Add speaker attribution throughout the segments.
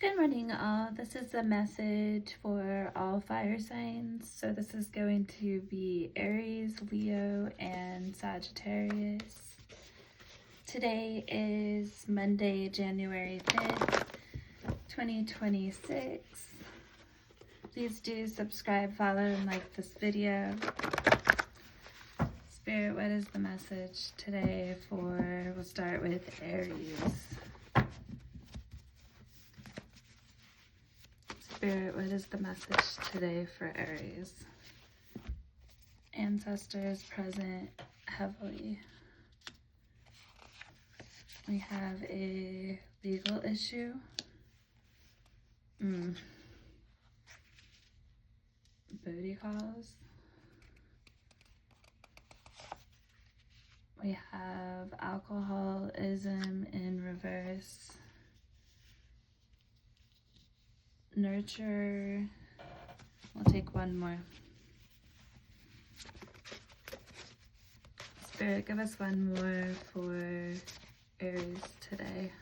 Speaker 1: Good morning, all. This is a message for all fire signs. So this is going to be Aries, Leo, and Sagittarius. Today is Monday, January 5th, 2026. Please do subscribe, follow, and like this video. Spirit, what is the message today for, we'll start with Aries. Spirit, what is the message today for Aries? Ancestors present heavily. We have a legal issue. Booty calls. We have alcoholism in reverse. Nurture. We'll take one more. Spirit, give us one more for Aries today.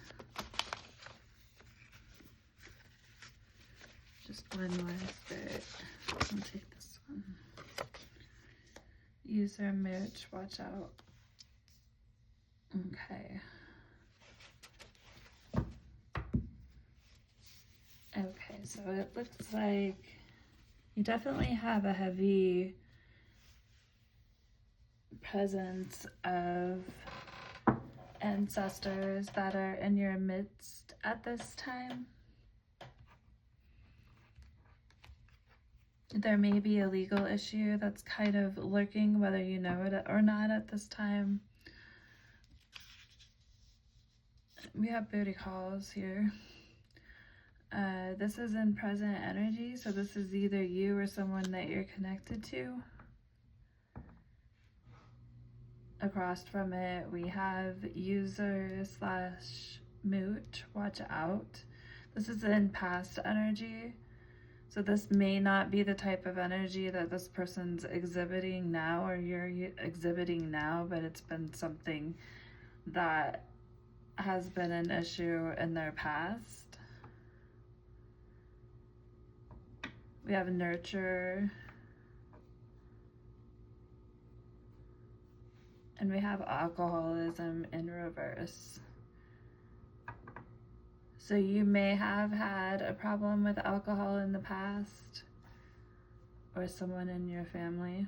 Speaker 1: Just one more, Spirit. I'll take this one. User marriage, watch out. Okay. Okay, so it looks like you definitely have a heavy presence of ancestors that are in your midst at this time. There may be a legal issue that's kind of lurking, whether you know it or not at this time. We have booty calls here. This is in present energy, so this is either you or someone that you're connected to. Across from it, we have user / moot, watch out. This is in past energy, so this may not be the type of energy that this person's exhibiting now or you're exhibiting now, but it's been something that has been an issue in their past. We have nurture. And we have alcoholism in reverse. So you may have had a problem with alcohol in the past, or someone in your family.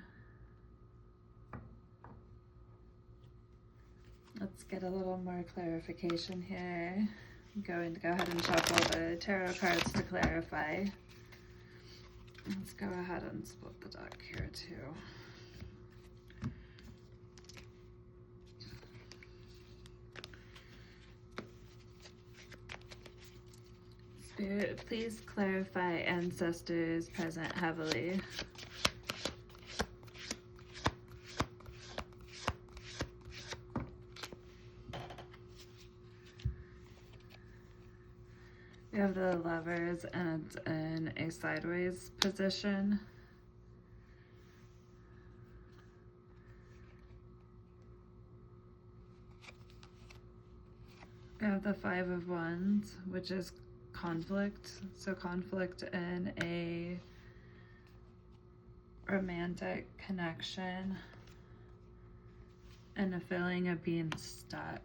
Speaker 1: Let's get a little more clarification here. I'm going to go ahead and shuffle the tarot cards to clarify. Let's go ahead and split the deck here too. Spirit, please clarify ancestors present heavily. We have the Lovers, and it's in a sideways position. We have the Five of Wands, which is conflict. So conflict in a romantic connection and a feeling of being stuck.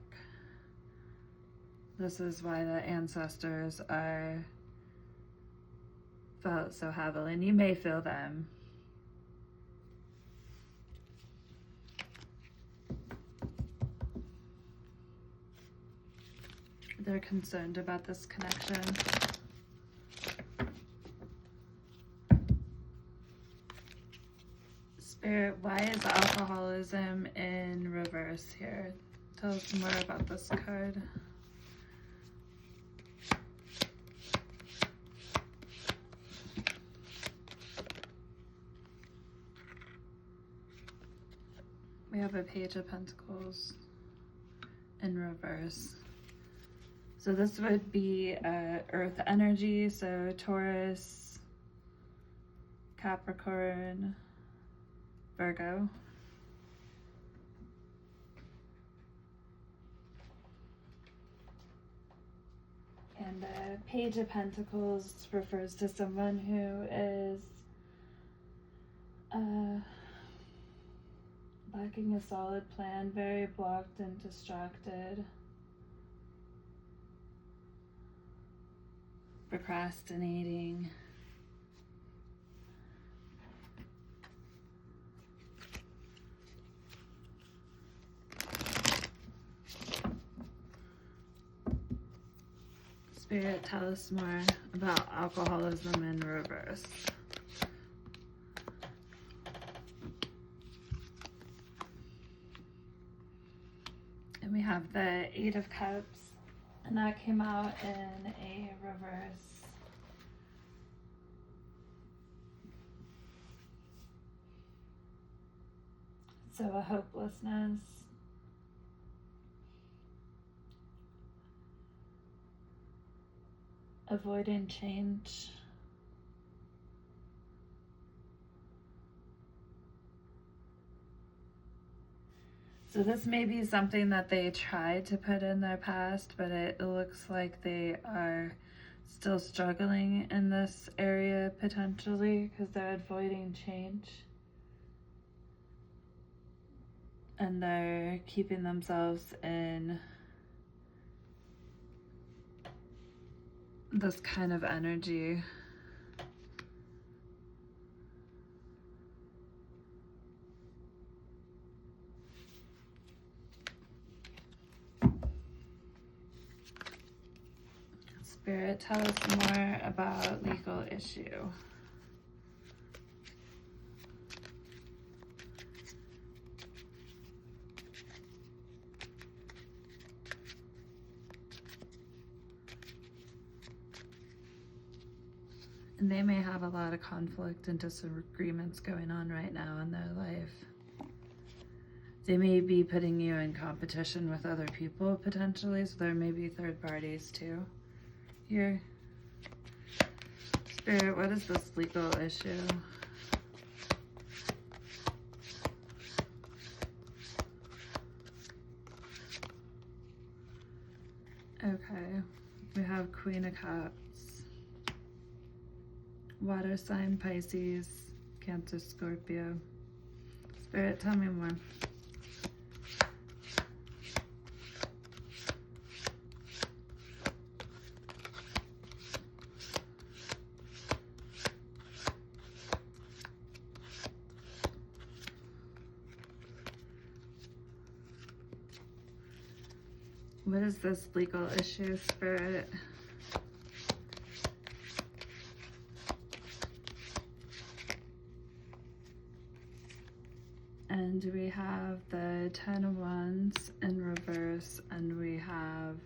Speaker 1: This is why the ancestors are felt so heavily, and you may feel them. They're concerned about this connection. Spirit, why is alcoholism in reverse here? Tell us more about this card. We have a Page of Pentacles in reverse. So this would be Earth energy, so Taurus, Capricorn, Virgo. And the Page of Pentacles refers to someone who is lacking a solid plan, very blocked and distracted, procrastinating. Spirit, tell us more about alcoholism in reverse. And we have the Eight of Cups, and that came out in a reverse. So a hopelessness. Avoiding change. So this may be something that they tried to put in their past, but it looks like they are still struggling in this area potentially because they're avoiding change. And they're keeping themselves in this kind of energy. Spirit, tell us more about legal issue. And they may have a lot of conflict and disagreements going on right now in their life. They may be putting you in competition with other people potentially, so there may be third parties too. Here. Spirit, what is this legal issue? Okay, we have Queen of Cups. Water sign, Pisces, Cancer, Scorpio. Spirit, tell me more. What is this legal issue, Spirit? And we have the Ten of Wands in reverse, and we have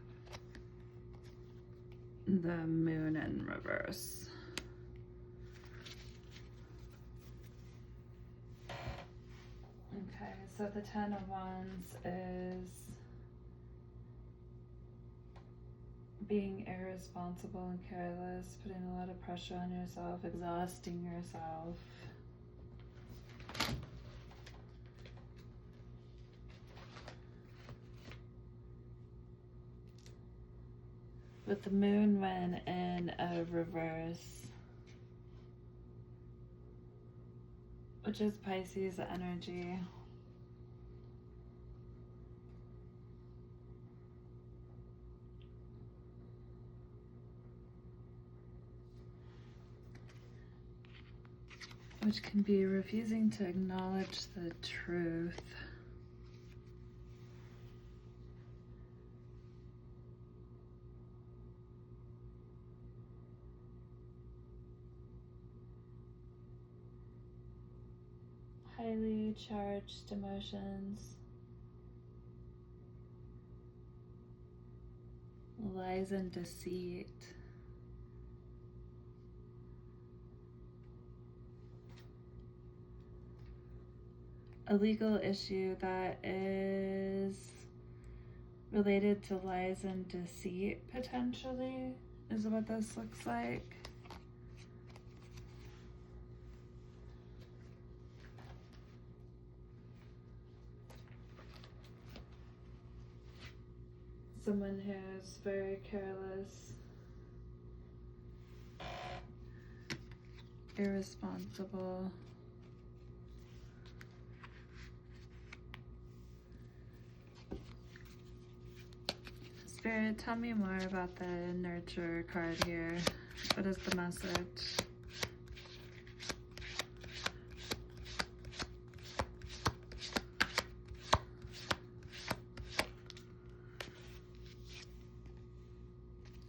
Speaker 1: the Moon in reverse. Okay, so the Ten of Wands is being irresponsible and careless, putting a lot of pressure on yourself, exhausting yourself. With the Moon when in a reverse, which is Pisces energy. Which can be refusing to acknowledge the truth. Highly charged emotions. Lies and deceit. A legal issue that is related to lies and deceit, potentially, is what this looks like. Someone who's very careless, irresponsible. Spirit, tell me more about the nurture card here. What is the message?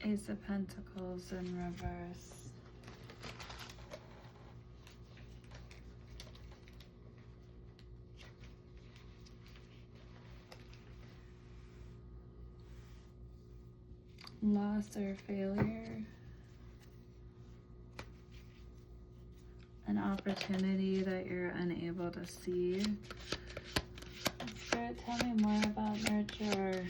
Speaker 1: Ace of Pentacles in reverse. Loss or failure. An opportunity that you're unable to see. Spirit, tell me more about nurture.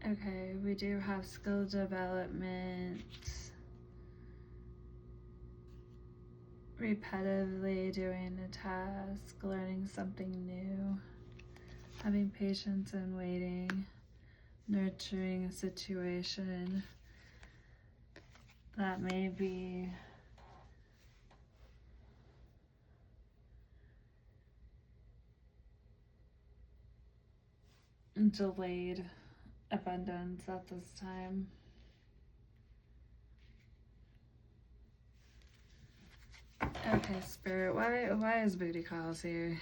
Speaker 1: Okay, we do have skill development, repetitively doing a task, learning something new, having patience and waiting, nurturing a situation that may be delayed abundance at this time. Okay, Spirit, why is booty calls here?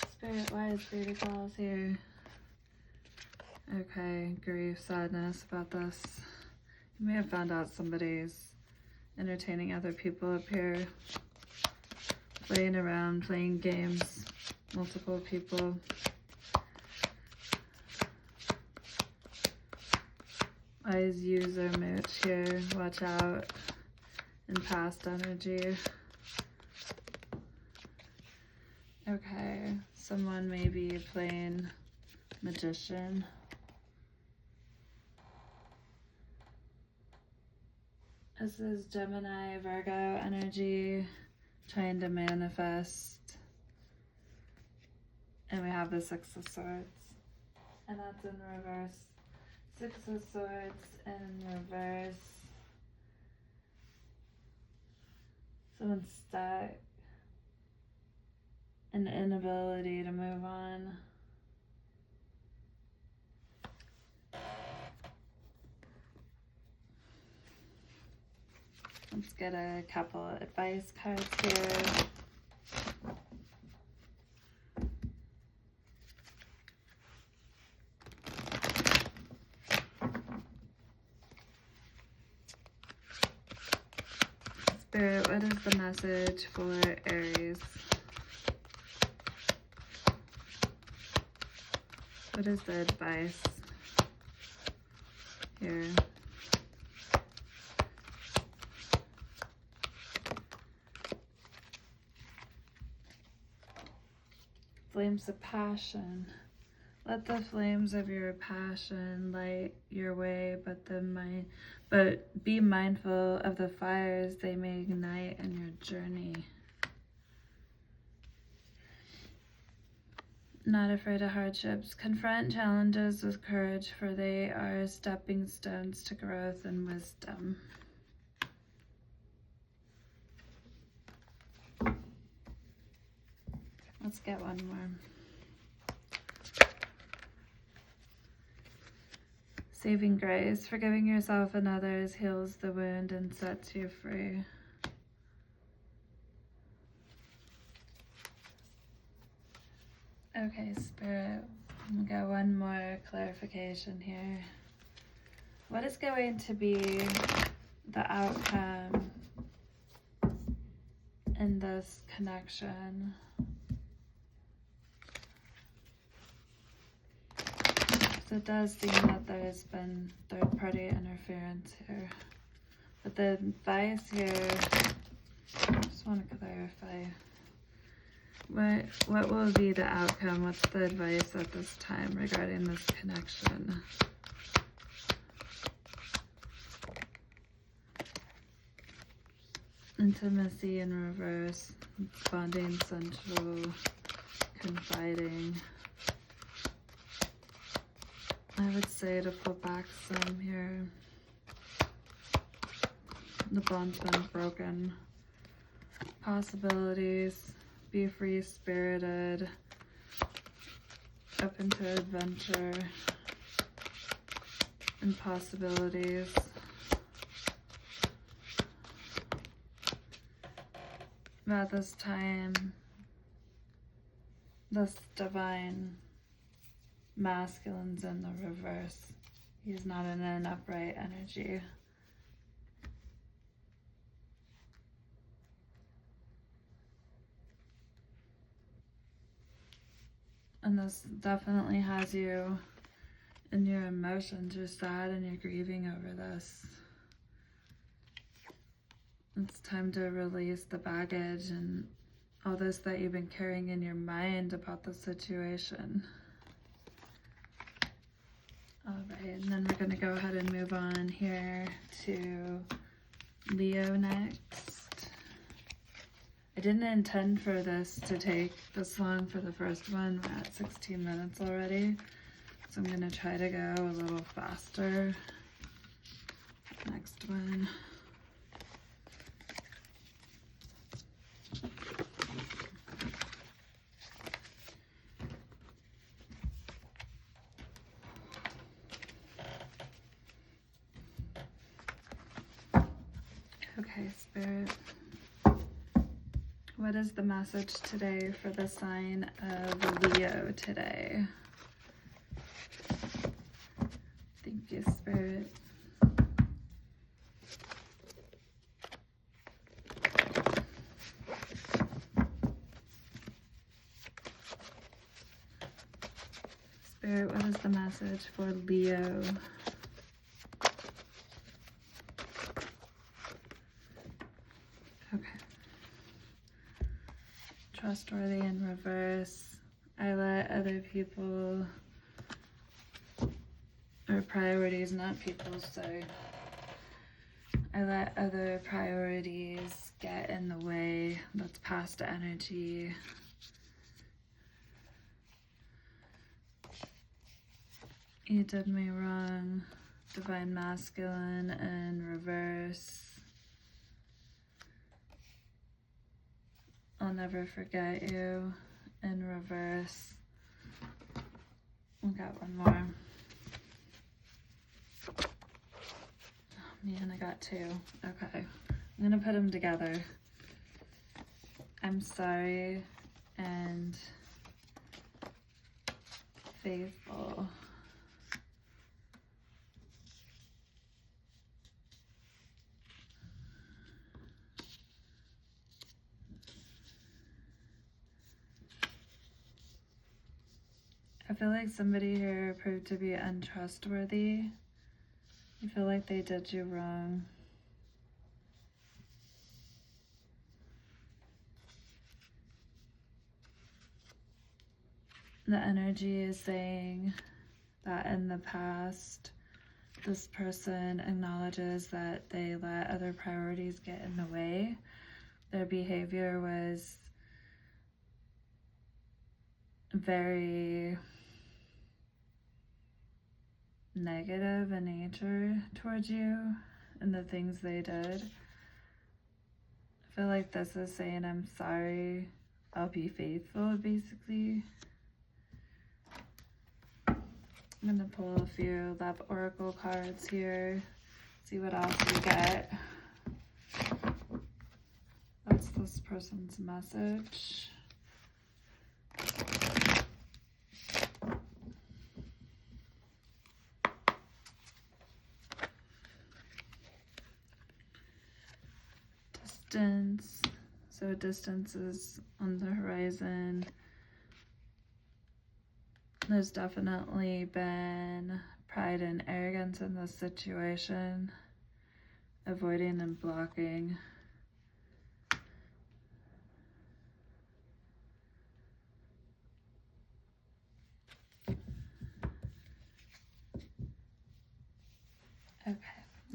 Speaker 1: Spirit, why is booty calls here? Okay, grief, sadness about this. You may have found out somebody's entertaining other people up here. Playing around, playing games, multiple people. Eyes user mooch here, watch out. In past energy. Okay, someone may be playing magician. This is Gemini, Virgo energy. Trying to manifest, and we have the Six of Swords, and that's in reverse. Six of Swords in reverse. Someone's stuck, an inability to move on. Let's get a couple advice cards here. Spirit, what is the message for Aries? What is the advice here? Flames of passion. Let the flames of your passion light your way, but be mindful of the fires they may ignite in your journey. Not afraid of hardships. Confront challenges with courage, for they are stepping stones to growth and wisdom. Let's get one more. Saving grace. Forgiving yourself and others heals the wound and sets you free. Okay, Spirit. We'll get one more clarification here. What is going to be the outcome in this connection? So it does seem that there has been third-party interference here. But the advice here, I just want to clarify. What will be the outcome? What's the advice at this time regarding this connection? Intimacy in reverse, bonding, sensual, confiding. I would say to pull back some here. The bond's been broken. Possibilities. Be free-spirited. Up into adventure. And possibilities. At this time, this divine masculine's in the reverse. He's not in an upright energy. And this definitely has you in your emotions. You're sad and you're grieving over this. It's time to release the baggage and all this that you've been carrying in your mind about the situation. All right, and then we're going to go ahead and move on here to Leo next. I didn't intend for this to take this long for the first one. We're at 16 minutes already, so I'm going to try to go a little faster. Next one. Okay, Spirit, what is the message today for the sign of Leo today? Thank you, Spirit. Spirit, what is the message for Leo? Okay. Trustworthy in reverse. I let other people, or priorities, not people, sorry. I let other priorities get in the way. That's past energy. You did me wrong. Divine masculine in reverse. I'll never forget you in reverse. We got one more. Oh man, I got two. Okay, I'm gonna put them together. I'm sorry and faithful. I feel like somebody here proved to be untrustworthy. I feel like they did you wrong. The energy is saying that in the past, this person acknowledges that they let other priorities get in the way. Their behavior was very negative in nature towards you and the things they did. I feel like this is saying, I'm sorry, I'll be faithful, basically. I'm gonna pull a few love oracle cards here, see what else we get. That's this person's message. Distance. So distance is on the horizon. There's definitely been pride and arrogance in this situation. Avoiding and blocking.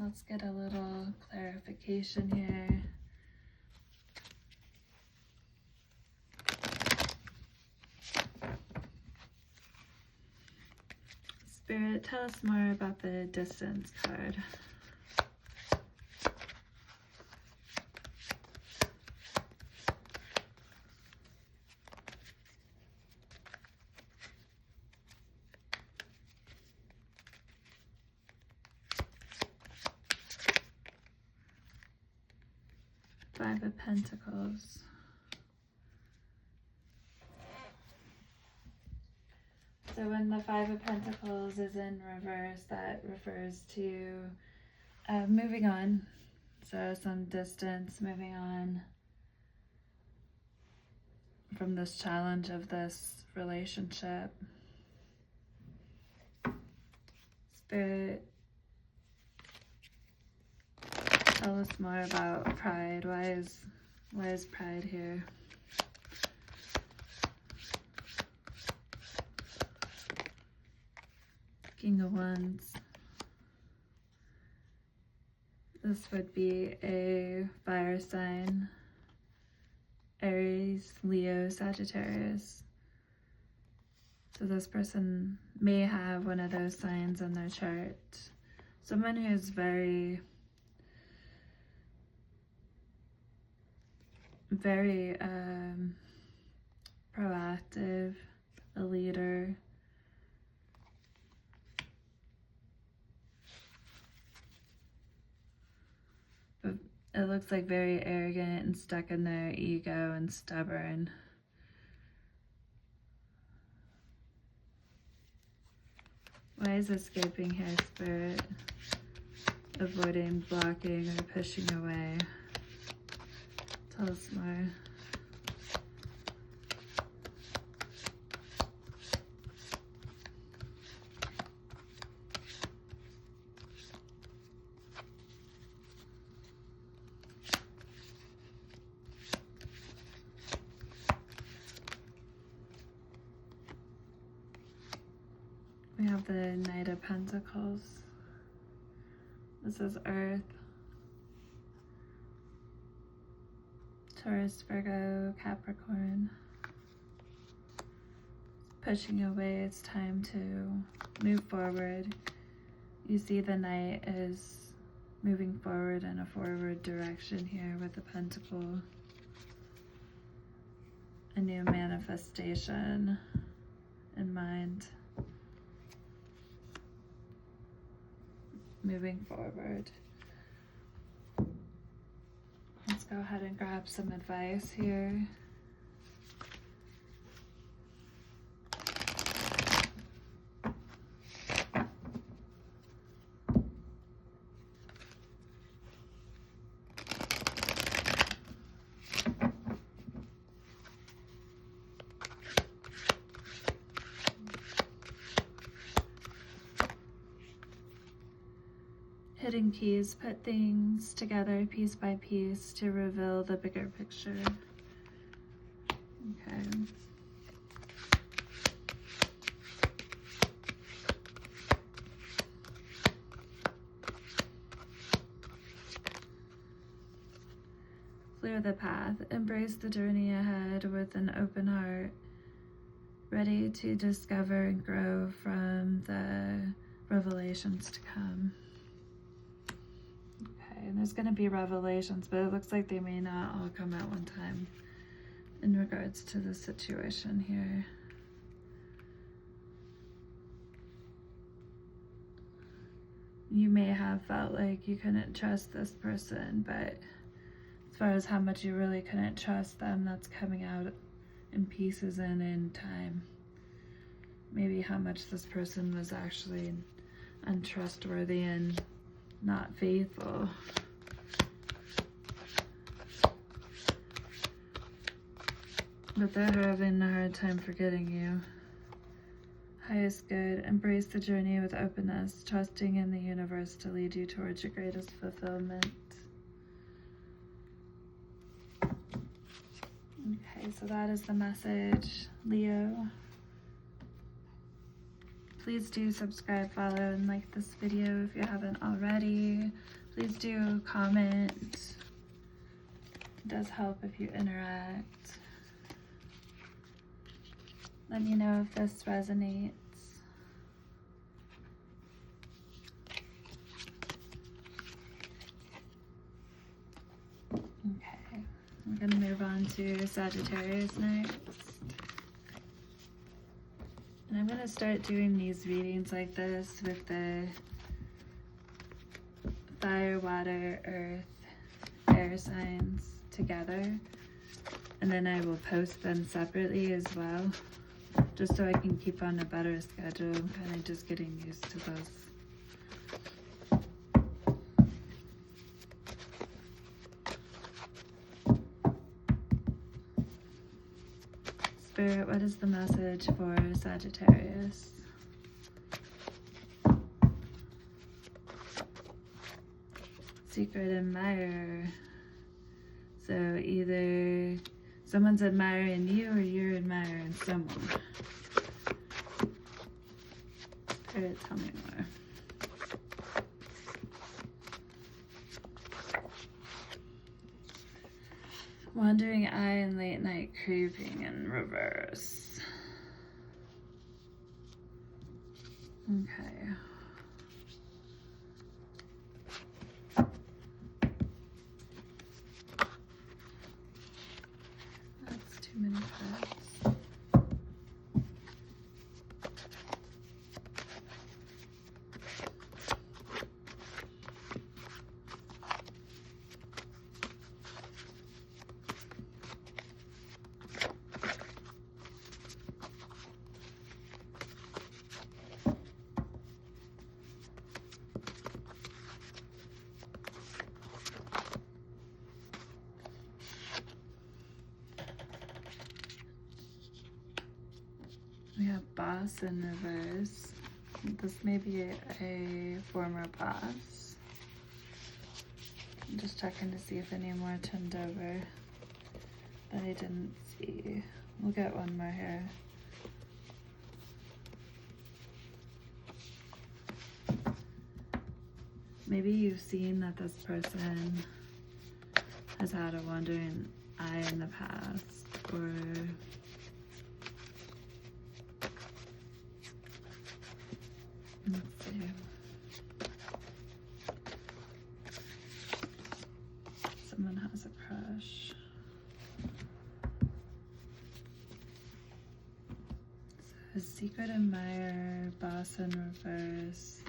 Speaker 1: Let's get a little clarification here. Spirit, tell us more about the distance card. Five of Pentacles. So when the Five of Pentacles is in reverse, that refers to moving on. So some distance, moving on from this challenge of this relationship. Spirit, tell us more about pride. Why is pride here? King of Wands. This would be a fire sign. Aries, Leo, Sagittarius. So this person may have one of those signs in their chart. Someone who's very proactive, a leader. But it looks like very arrogant and stuck in their ego and stubborn. Why is escaping here, Spirit? Avoiding, blocking, or pushing away. Tell us more. We have the Knight of Pentacles. This is Earth. Taurus, Virgo, Capricorn. Pushing away, it's time to move forward. You see the Knight is moving forward in a forward direction here with the Pentacle. A new manifestation in mind. Moving forward. Let's go ahead and grab some advice here. Hidden keys, put things together piece by piece to reveal the bigger picture. Okay. Clear the path, embrace the journey ahead with an open heart, ready to discover and grow from the revelations to come. And there's going to be revelations, but it looks like they may not all come at one time in regards to the situation here. You may have felt like you couldn't trust this person, but as far as how much you really couldn't trust them, that's coming out in pieces and in time. Maybe how much this person was actually untrustworthy and not faithful. But they're having a hard time forgetting you. Highest good, embrace the journey with openness, trusting in the universe to lead you towards your greatest fulfillment. Okay, so that is the message, Leo. Please do subscribe, follow, and like this video if you haven't already. Please do comment. It does help if you interact. Let me know if this resonates. Okay, I'm going to move on to Sagittarius next. And I'm going to start doing these readings like this with the fire, water, earth, air signs together. And then I will post them separately as well, just so I can keep on a better schedule. I'm kind of just getting used to those. Spirit, what is the message for Sagittarius? Secret admirer. So either someone's admiring you or you're admiring someone. Spirit, tell me more. Wandering eye and late night creeping in reverse. Okay. That's too many cards. We have boss in reverse. This may be a former boss. I'm just checking to see if any more turned over that I didn't see. We'll get one more here. Maybe you've seen that this person has had a wandering eye in the past, or let's see. Someone has a crush. So secret admirer, boss in reverse,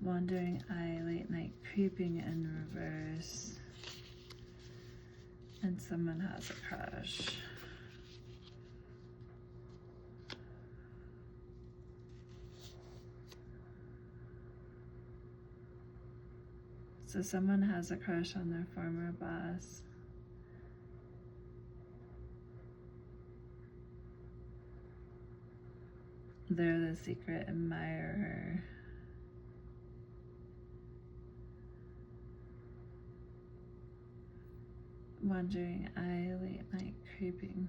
Speaker 1: wandering eye, late night creeping in reverse, and someone has a crush. So someone has a crush on their former boss. They're the secret admirer. Wandering eye, late night creeping.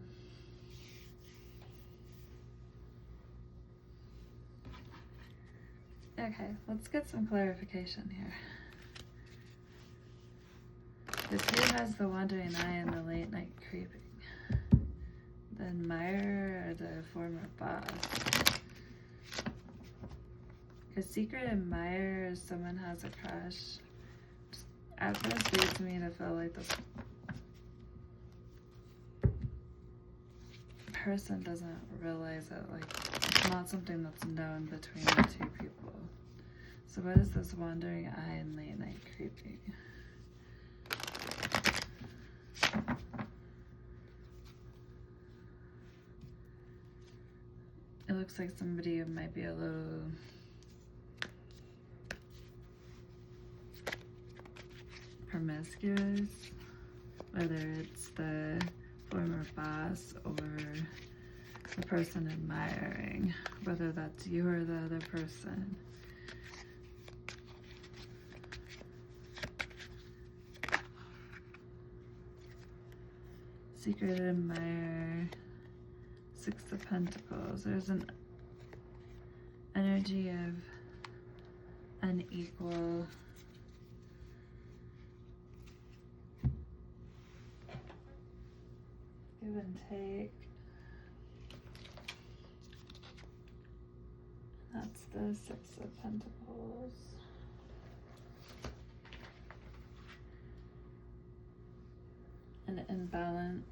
Speaker 1: Okay, let's get some clarification here. If who has the wandering eye and the late night creeping? The admirer or the former boss? Because secret admirer is someone has a crush. Just at first leads me to feel like this person doesn't realize it. Like, it's not something that's known between the two people. So what is this wandering eye and late night creeping? It looks like somebody who might be a little promiscuous, whether it's the former boss or the person admiring, whether that's you or the other person. Secret admirer, Six of Pentacles. There's an energy of unequal give and take. That's the Six of Pentacles. An imbalance.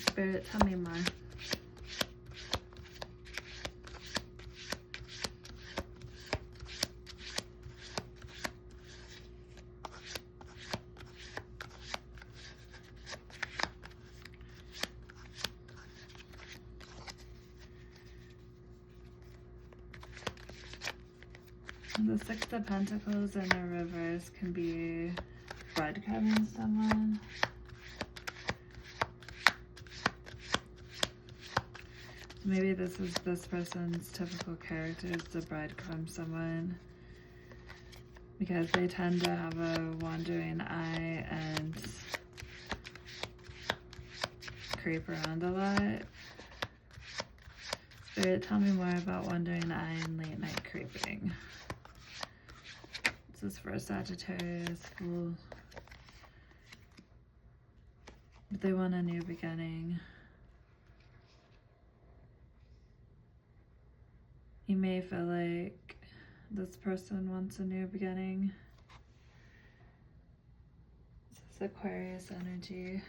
Speaker 1: Spirit, tell me more. The Six of Pentacles in a reverse can be breadcrumbing someone. Maybe this is this person's typical character, is to breadcrumb someone because they tend to have a wandering eye and creep around a lot. Spirit, tell me more about wandering eye and late night creeping. This is for a Sagittarius, Fool. But they want a new beginning. You may feel like this person wants a new beginning. This is Aquarius energy.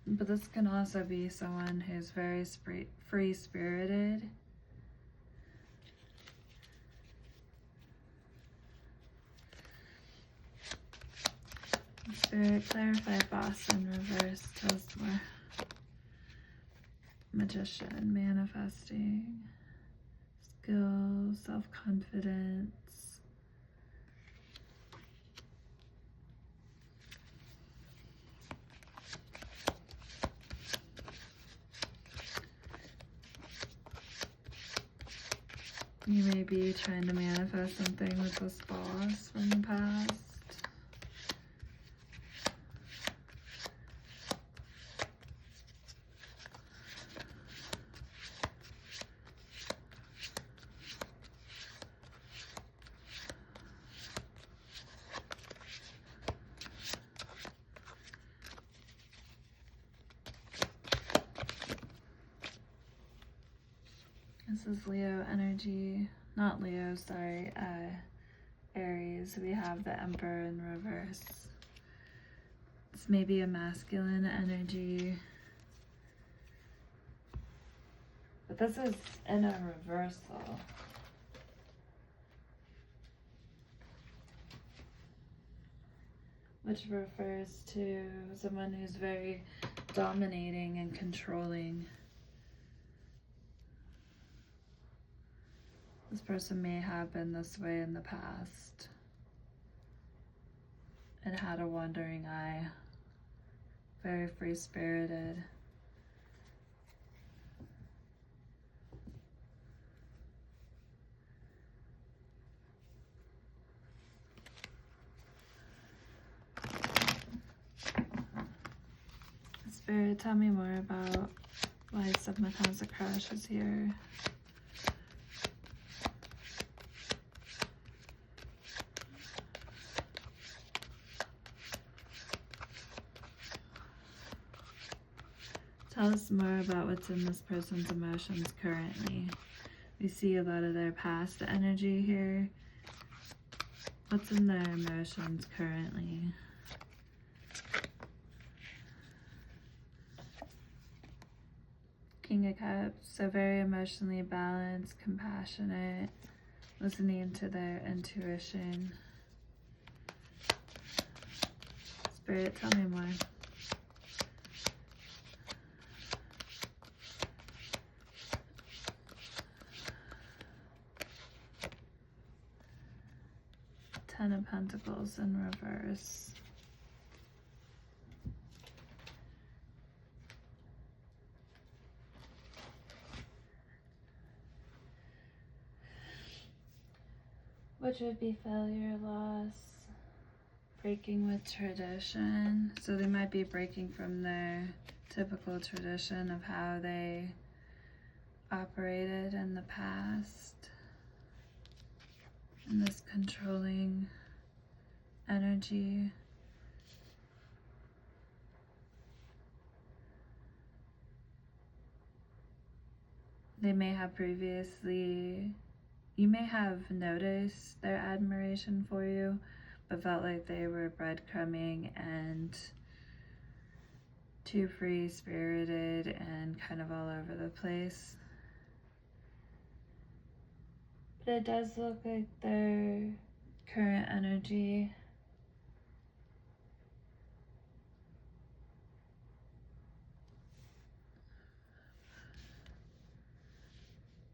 Speaker 1: But this can also be someone who's very free-spirited. Spirit, clarify boss in reverse. Tell us more. Magician, manifesting. Skill, self-confidence. You may be trying to manifest something with this boss from the past. This is Leo energy, not Leo, sorry, Aries. We have the Emperor in reverse. This may be a masculine energy, but this is in a reversal. Which refers to someone who's very dominating and controlling. This person may have been this way in the past and had a wandering eye, very free-spirited. Spirit, tell me more about why someone has a crush is here. Tell us more about what's in this person's emotions currently. We see a lot of their past energy here. What's in their emotions currently? King of Cups, so very emotionally balanced, compassionate, listening to their intuition. Spirit, tell me more. Ten of Pentacles in reverse. which would be failure, loss, breaking with tradition. So they might be breaking from their typical tradition of how they operated in the past. And this controlling energy. They may have previously, you may have noticed their admiration for you, but felt like they were breadcrumbing and too free-spirited and kind of all over the place. But it does look like their current energy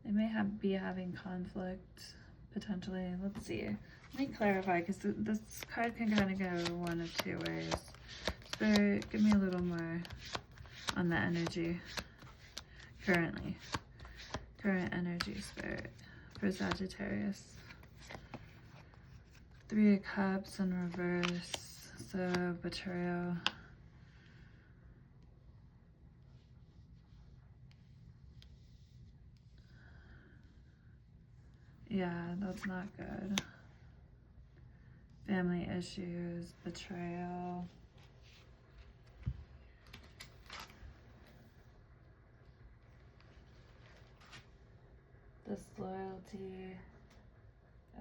Speaker 1: they may be having conflict, potentially. Let's see. Let me clarify, because this card can kind of go one of two ways. Spirit, give me a little more on the energy currently. Current energy, Spirit, for Sagittarius. 3 of Cups in reverse, so betrayal. Yeah, that's not good. Family issues, betrayal. Disloyalty,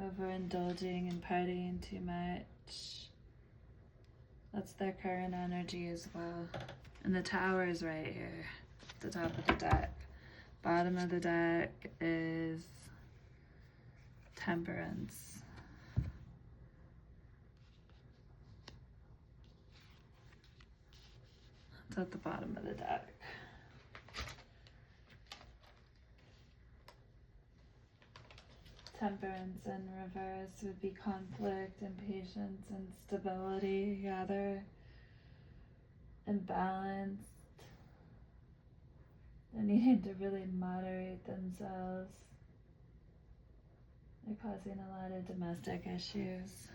Speaker 1: overindulging and partying too much. That's their current energy as well. And the Tower is right here, at the top of the deck. Bottom of the deck is Temperance. It's at the bottom of the deck. Temperance in reverse would be conflict, impatience, instability. Yeah, they're imbalanced. They're needing to really moderate themselves. They're causing a lot of domestic issues.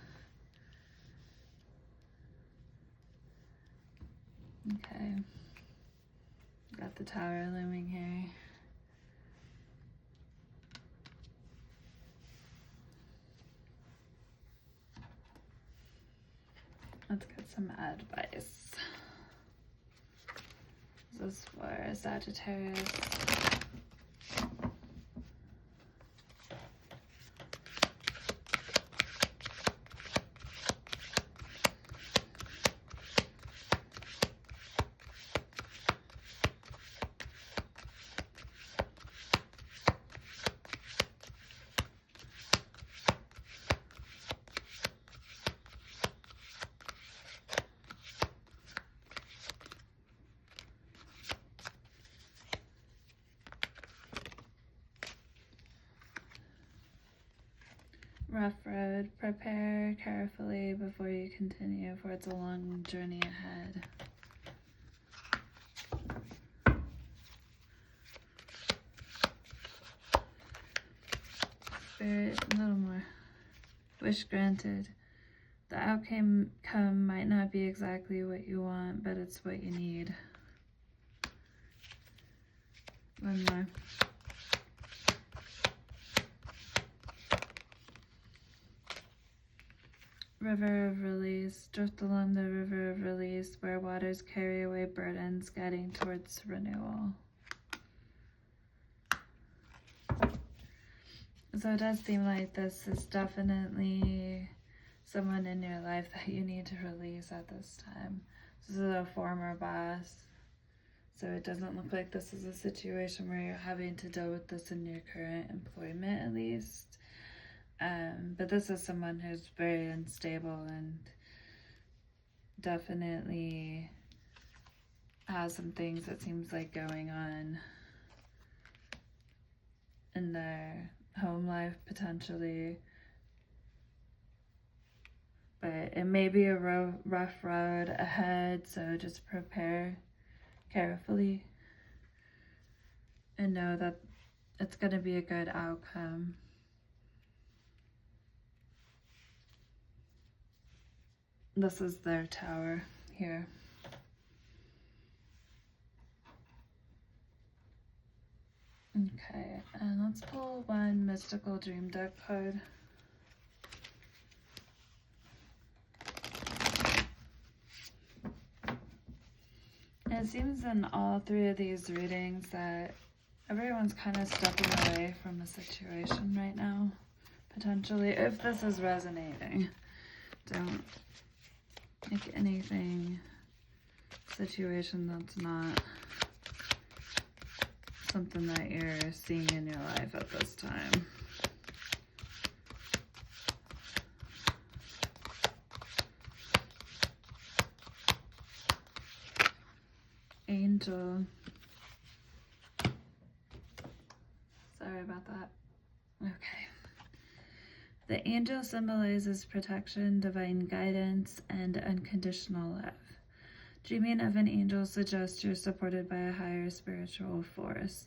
Speaker 1: Okay. Got the Tower looming here. Let's get some advice. This is for Sagittarius. Rough road. Prepare carefully before you continue, for it's a long journey ahead. Spirit, a little more. Wish granted. The outcome might not be exactly what you want, but it's what you need. One more. River of release. Drift along the river of release, where waters carry away burdens, guiding towards renewal. So it does seem like this is definitely someone in your life that you need to release at this time. This is a former boss, so it doesn't look like this is a situation where you're having to deal with this in your current employment, at least. But this is someone who's very unstable and definitely has some things that seems like going on in their home life, potentially. But it may be a rough road ahead, so just prepare carefully and know that it's going to be a good outcome. this is their tower here. Okay, and let's pull one mystical dream deck card. It seems in all three of these readings that everyone's kind of stepping away from a situation right now, potentially, if this is resonating. Don't make anything situation that's not something that you're seeing in your life at this time. Angel. Sorry about that. Okay. The angel symbolizes protection, divine guidance, and unconditional love. Dreaming of an angel suggests you're supported by a higher spiritual force.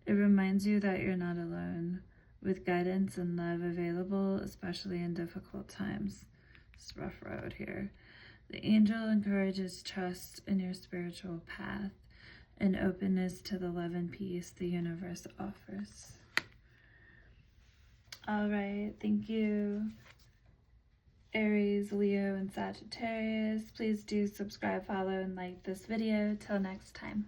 Speaker 1: It reminds you that you're not alone, with guidance and love available, especially in difficult times. It's a rough road here. The angel encourages trust in your spiritual path and openness to the love and peace the universe offers. All right, thank you, Aries, Leo, and Sagittarius. Please do subscribe, follow, and like this video. Till next time.